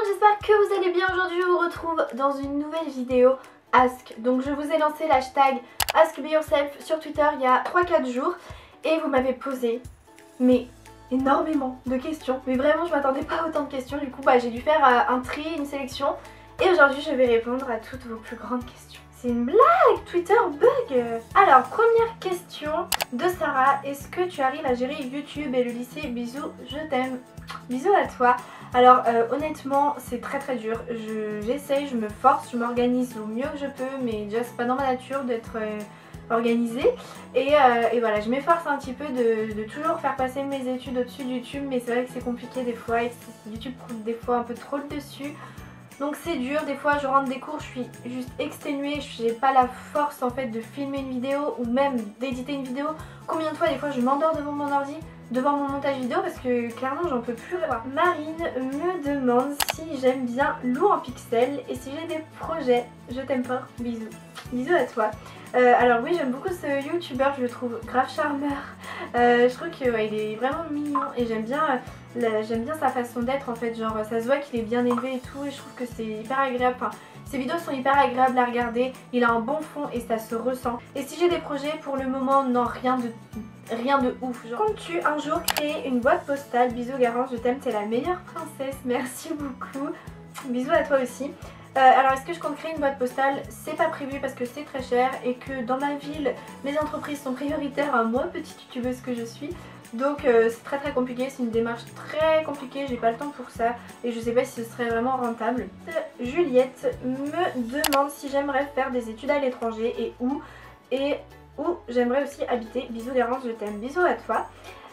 j'espère que vous allez bien. Aujourd'hui je vous retrouve dans une nouvelle vidéo Ask. Donc je vous ai lancé l'hashtag AskBeYourself sur Twitter il y a 3-4 jours et vous m'avez posé énormément de questions. Mais vraiment je m'attendais pas à autant de questions, du coup j'ai dû faire un tri, une sélection. Et aujourd'hui je vais répondre à toutes vos plus grandes questions. C'est une blague, Twitter bug. Alors première question de Sarah, est-ce que tu arrives à gérer YouTube et le lycée? Bisous, je t'aime. Bisous à toi. Alors honnêtement c'est très dur, j'essaye, je me force, je m'organise au mieux que je peux, mais déjà c'est pas dans ma nature d'être organisée et voilà, je m'efforce un petit peu de toujours faire passer mes études au-dessus de YouTube, mais c'est vrai que c'est compliqué des fois et que YouTube prend des fois un peu trop le dessus. Donc c'est dur, des fois je rentre des cours, je suis juste exténuée, j'ai pas la force en fait de filmer une vidéo ou même d'éditer une vidéo. Combien de fois des fois je m'endors devant mon ordi, devant mon montage vidéo parce que clairement j'en peux plus. Marine me demande si j'aime bien Lou en pixels et si j'ai des projets. Je t'aime fort, bisous. Bisous à toi. Alors oui, j'aime beaucoup ce youtubeur, je le trouve grave charmeur. Je trouve qu'il est vraiment mignon et j'aime bien sa façon d'être en fait, genre ça se voit qu'il est bien élevé et tout, et je trouve que c'est hyper agréable. Enfin, ses vidéos sont hyper agréables à regarder, il a un bon fond et ça se ressent. Et si j'ai des projets, pour le moment non, rien de ouf. Comptes-tu un jour créer une boîte postale? Bisous Garance, je t'aime, t'es la meilleure princesse, merci beaucoup. Bisous à toi aussi. Alors est-ce que je compte créer une boîte postale? C'est pas prévu parce que c'est très cher et que dans ma ville les entreprises sont prioritaires à moi, petite youtubeuse que je suis. Donc c'est très compliqué, c'est une démarche très compliquée, j'ai pas le temps pour ça et je sais pas si ce serait vraiment rentable. Juliette me demande si j'aimerais faire des études à l'étranger et où j'aimerais aussi habiter. Bisous Garance, je t'aime, bisous à toi.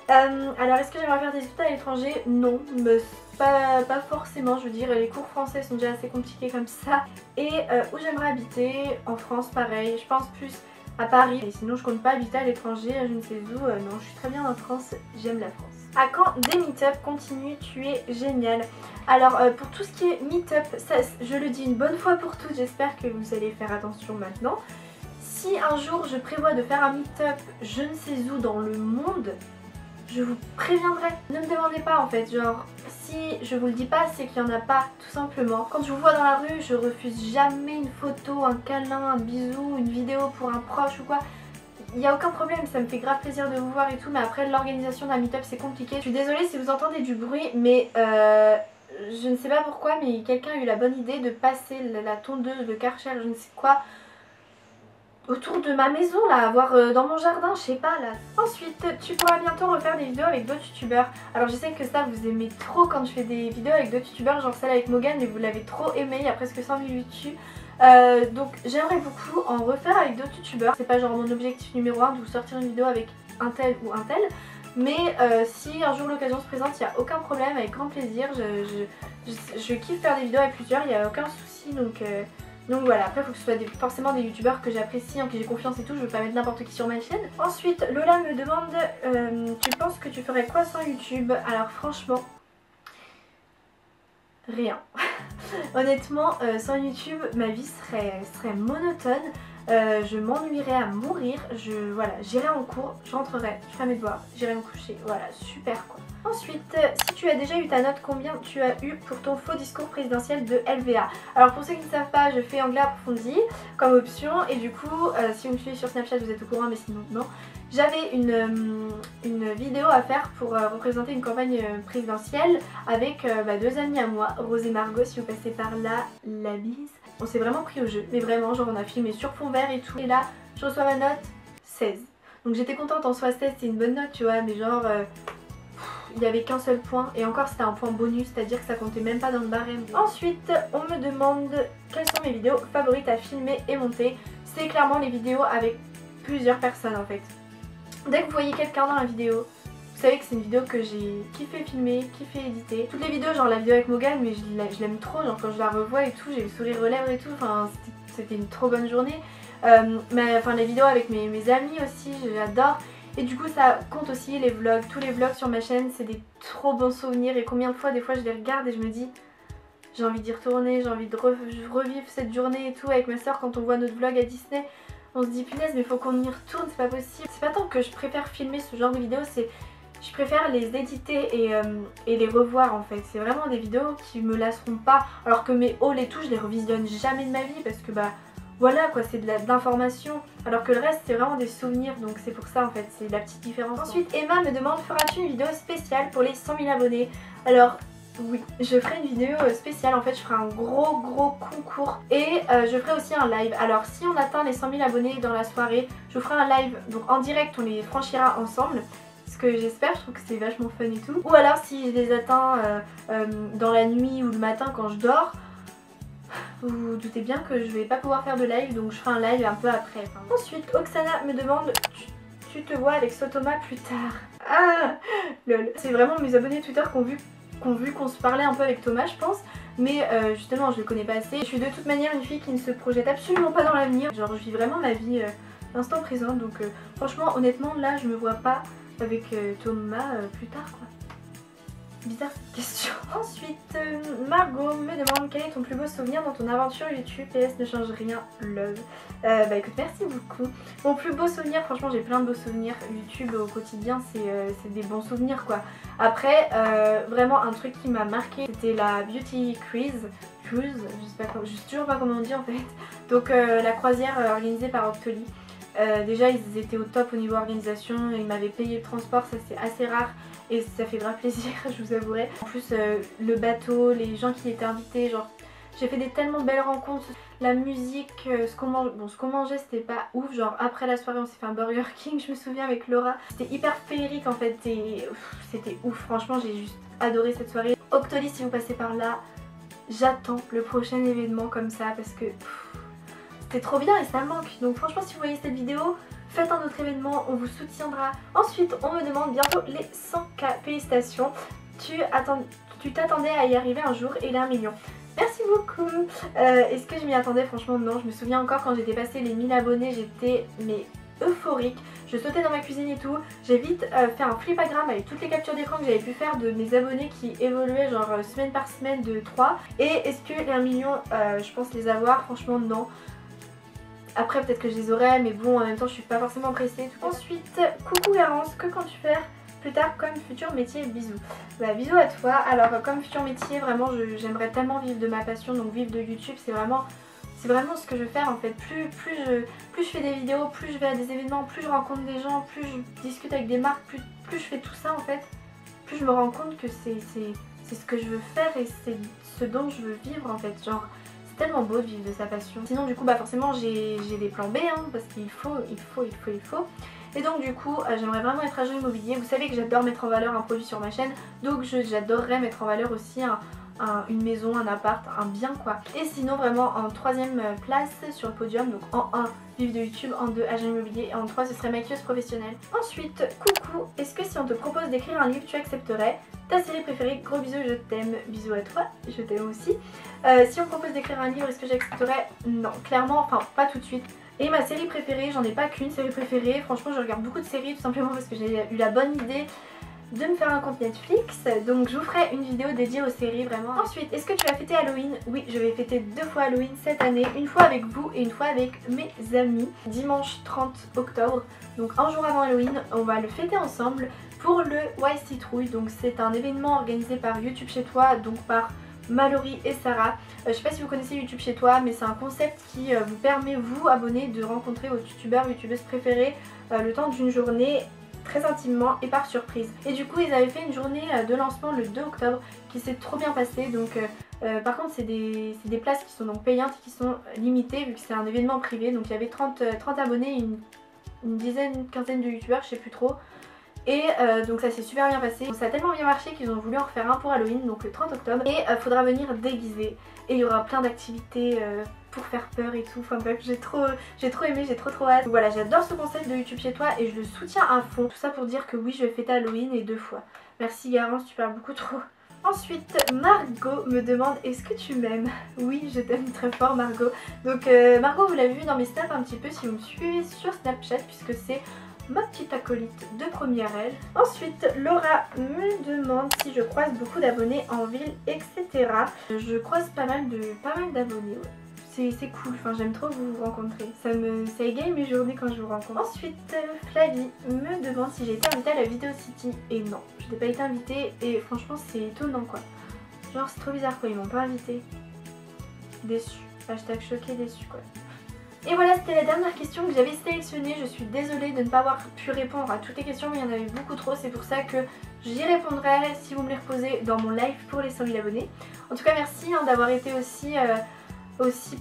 Alors est-ce que j'aimerais faire des études à l'étranger? Non, mais pas forcément, je veux dire les cours français sont déjà assez compliqués comme ça. Et où j'aimerais habiter? En France pareil, je pense plus à Paris. Et sinon je compte pas habiter à l'étranger, je ne sais où, non je suis très bien en France, j'aime la France. À quand des meet-up? Continue, tu es génial. Alors pour tout ce qui est meet-up, ça je le dis une bonne fois pour toutes, j'espère que vous allez faire attention maintenant. Si un jour je prévois de faire un meet-up je ne sais où dans le monde, je vous préviendrai. Ne me demandez pas en fait, genre si je vous le dis pas c'est qu'il n'y en a pas tout simplement. Quand je vous vois dans la rue je refuse jamais une photo, un câlin, un bisou, une vidéo pour un proche ou quoi. Il n'y a aucun problème, ça me fait grave plaisir de vous voir et tout, mais après l'organisation d'un meet-up c'est compliqué. Je suis désolée si vous entendez du bruit, mais je ne sais pas pourquoi, mais quelqu'un a eu la bonne idée de passer la tondeuse de Karcher, je ne sais quoi, autour de ma maison là, voire dans mon jardin, je sais pas là. Ensuite, tu pourras bientôt refaire des vidéos avec d'autres youtubeurs. Alors je sais que ça vous aimez trop quand je fais des vidéos avec d'autres youtubeurs, genre celle avec Morgane, et vous l'avez trop aimé, il y a presque 100 000 vues dessus. Donc j'aimerais beaucoup en refaire avec d'autres youtubeurs. C'est pas genre mon objectif numéro 1 de vous sortir une vidéo avec un tel ou un tel. Mais si un jour l'occasion se présente, il n'y a aucun problème, avec grand plaisir. Je kiffe faire des vidéos avec plusieurs, il n'y a aucun souci donc voilà, après il faut que ce soit forcément des youtubeurs que j'apprécie, en qui j'ai confiance et tout, je veux pas mettre n'importe qui sur ma chaîne. Ensuite, Lola me demande, tu penses que tu ferais quoi sans YouTube? Alors franchement, rien. Honnêtement, sans YouTube, ma vie serait monotone, je m'ennuierais à mourir, voilà, j'irais en cours, je rentrerais, je ferais mes devoirs, j'irais me coucher, voilà, super quoi. Ensuite, si tu as déjà eu ta note, combien tu as eu pour ton faux discours présidentiel de LVA? Alors pour ceux qui ne savent pas, je fais anglais approfondi comme option et du coup, si vous me suivez sur Snapchat vous êtes au courant, mais sinon non. J'avais une vidéo à faire pour représenter une campagne présidentielle avec deux amis à moi, Rose et Margot, si vous passez par là, la bise. On s'est vraiment pris au jeu, mais vraiment, genre on a filmé sur fond vert et tout. Et là, je reçois ma note 16. Donc j'étais contente, en soi 16 c'est une bonne note, tu vois, mais genre il n'y avait qu'un seul point et encore c'était un point bonus, c'est-à-dire que ça comptait même pas dans le barème. Ensuite, on me demande quelles sont mes vidéos favorites à filmer et monter. C'est clairement les vidéos avec plusieurs personnes en fait. Dès que vous voyez quelqu'un dans la vidéo, vous savez que c'est une vidéo que j'ai kiffé filmer, kiffé éditer. Toutes les vidéos, genre la vidéo avec Morgane, mais je l'aime trop, genre quand je la revois et tout, j'ai le sourire aux lèvres et tout, enfin c'était une trop bonne journée. Mais enfin les vidéos avec mes amis aussi, j'adore. Et du coup ça compte aussi les vlogs, tous les vlogs sur ma chaîne, c'est des trop bons souvenirs et combien de fois des fois je les regarde et je me dis j'ai envie d'y retourner, j'ai envie de revivre cette journée et tout avec ma soeur quand on voit notre vlog à Disney. On se dit punaise mais faut qu'on y retourne, c'est pas possible. C'est pas tant que je préfère filmer ce genre de vidéos, c'est je préfère les éditer et les revoir en fait. C'est vraiment des vidéos qui me lasseront pas, alors que mes hauls et tout je les revisionne jamais de ma vie parce que bah voilà quoi, c'est de l'information, alors que le reste c'est vraiment des souvenirs, donc c'est pour ça en fait, c'est la petite différence. Ensuite Emma me demande, feras-tu une vidéo spéciale pour les 100 000 abonnés? Alors oui, je ferai une vidéo spéciale, en fait je ferai un gros concours et je ferai aussi un live. Alors si on atteint les 100 000 abonnés dans la soirée, je vous ferai un live, donc en direct on les franchira ensemble. Ce que j'espère, je trouve que c'est vachement fun et tout. Ou alors si je les atteins dans la nuit ou le matin quand je dors, vous vous doutez bien que je vais pas pouvoir faire de live, donc je ferai un live un peu après. Enfin. Ensuite Oksana me demande, tu te vois avec Sotoma plus tard? Ah lol. C'est vraiment mes abonnés Twitter qui ont vu qu'on se parlait un peu avec Thomas je pense, mais justement je le connais pas assez. Je suis de toute manière une fille qui ne se projette absolument pas dans l'avenir, genre je vis vraiment ma vie l'instant présent, donc franchement honnêtement là je me vois pas avec Thomas plus tard quoi. Bizarre cette question. Ensuite Margot me demande quel est ton plus beau souvenir dans ton aventure YouTube, PS ne change rien, love. Bah écoute, merci beaucoup. Mon plus beau souvenir, franchement j'ai plein de beaux souvenirs. YouTube au quotidien c'est des bons souvenirs quoi. Après vraiment un truc qui m'a marqué c'était la Beauty Cruise, je sais toujours pas comment on dit en fait. Donc la croisière organisée par Octoly. Déjà ils étaient au top au niveau organisation, ils m'avaient payé le transport, ça c'est assez rare et ça fait grave plaisir je vous avouerai. En plus le bateau, les gens qui étaient invités, genre j'ai fait des tellement belles rencontres. La musique, ce qu'on mangeait c'était pas ouf, genre après la soirée on s'est fait un Burger King je me souviens avec Laura. C'était hyper féerique en fait et c'était ouf, franchement j'ai juste adoré cette soirée. Octoly si vous passez par là, j'attends le prochain événement comme ça parce que c'est trop bien et ça me manque. Donc franchement si vous voyez cette vidéo, faites un autre événement, on vous soutiendra. Ensuite on me demande bientôt les 100K, félicitations. Tu t'attendais à y arriver un jour et les 1 million. Merci beaucoup. Est-ce que je m'y attendais? Franchement non, je me souviens encore quand j'étais passé les 1000 abonnés, j'étais mais euphorique. Je sautais dans ma cuisine et tout. J'ai vite fait un flipagram avec toutes les captures d'écran que j'avais pu faire de mes abonnés qui évoluaient genre semaine par semaine de 3. Et est-ce que les 1 million, je pense les avoir? Franchement non. Après peut-être que je les aurai, mais bon en même temps je suis pas forcément pressée. Ensuite, coucou Garance, que comptes-tu faire plus tard comme futur métier? Bisous. Bah bisous à toi. Alors comme futur métier vraiment j'aimerais tellement vivre de ma passion, donc vivre de YouTube c'est vraiment ce que je veux faire en fait. Plus je fais des vidéos, plus je vais à des événements, plus je rencontre des gens, plus je discute avec des marques, plus je fais tout ça en fait, plus je me rends compte que c'est ce que je veux faire et c'est ce dont je veux vivre en fait. Genre c'est tellement beau de vivre de sa passion. Sinon du coup bah forcément j'ai des plans B hein, parce qu'il faut. Et donc du coup j'aimerais vraiment être agent immobilier. Vous savez que j'adore mettre en valeur un produit sur ma chaîne, donc j'adorerais mettre en valeur aussi une maison, un appart, un bien quoi. Et sinon vraiment en 3ème place sur le podium, donc en 1 vivre de YouTube, en 2 agent immobilier et en 3 ce serait maquilleuse professionnelle. Ensuite coucou, est-ce que si on te propose d'écrire un livre tu accepterais? Ta série préférée? Gros bisous, je t'aime. Bisous à toi, je t'aime aussi. Si on me propose d'écrire un livre, est-ce que j'accepterais? Non, clairement, enfin pas tout de suite. Et ma série préférée, j'en ai pas qu'une série préférée, franchement je regarde beaucoup de séries tout simplement parce que j'ai eu la bonne idée de me faire un compte Netflix, donc je vous ferai une vidéo dédiée aux séries vraiment. Ensuite, est-ce que tu vas fêter Halloween? Oui, je vais fêter 2 fois Halloween cette année, une fois avec vous et une fois avec mes amis, dimanche 30 octobre, donc un jour avant Halloween, on va le fêter ensemble pour le Y Citrouille, donc c'est un événement organisé par YouTube chez toi, donc par Mallory et Sarah. Je sais pas si vous connaissez YouTube chez toi, mais c'est un concept qui vous permet, vous abonnés, de rencontrer vos youtubeurs, youtubeuses préférés le temps d'une journée très intimement et par surprise. Et du coup ils avaient fait une journée de lancement le 2 octobre qui s'est trop bien passée. Donc par contre c'est des places qui sont donc payantes et qui sont limitées vu que c'est un événement privé. Donc il y avait 30 abonnés, une dizaine, une quinzaine de youtubeurs, je sais plus trop. Et donc ça s'est super bien passé. Ça a tellement bien marché qu'ils ont voulu en refaire un pour Halloween, donc le 30 octobre. Et faudra venir déguisé. Et il y aura plein d'activités pour faire peur et tout. Enfin bref, j'ai trop aimé, j'ai trop hâte. Donc voilà, j'adore ce concept de YouTube chez toi et je le soutiens à fond. Tout ça pour dire que oui, je vais fêter Halloween et 2 fois. Merci Garance, tu parles beaucoup trop. Ensuite, Margot me demande est-ce que tu m'aimes? Oui, je t'aime très fort Margot. Donc Margot, vous l'avez vu dans mes snaps un petit peu si vous me suivez sur Snapchat puisque c'est ma petite acolyte de première aile. Ensuite, Laura me demande si je croise beaucoup d'abonnés en ville, etc. Je croise pas mal d'abonnés, ouais. c'est cool, enfin j'aime trop vous rencontrer. Ça égaye mes journées quand je vous rencontre. Ensuite, Flavie me demande si j'ai été invitée à la Vidéo City. Et non, je n'ai pas été invitée et franchement c'est étonnant quoi. Genre c'est trop bizarre quoi, ils m'ont pas invitée. Déçue. Hashtag choquée, déçue quoi. Et voilà, c'était la dernière question que j'avais sélectionnée. Je suis désolée de ne pas avoir pu répondre à toutes les questions, mais il y en avait beaucoup trop. C'est pour ça que j'y répondrai si vous me les reposez dans mon live pour les 100 000 abonnés. En tout cas, merci d'avoir été aussi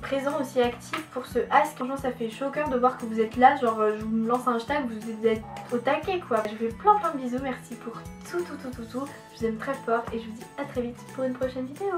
présent, aussi actif pour ce ask. Franchement, ça fait chaud au cœur de voir que vous êtes là. Genre, je vous lance un hashtag, vous êtes au taquet quoi. Je vous fais plein de bisous. Merci pour tout. Je vous aime très fort et je vous dis à très vite pour une prochaine vidéo.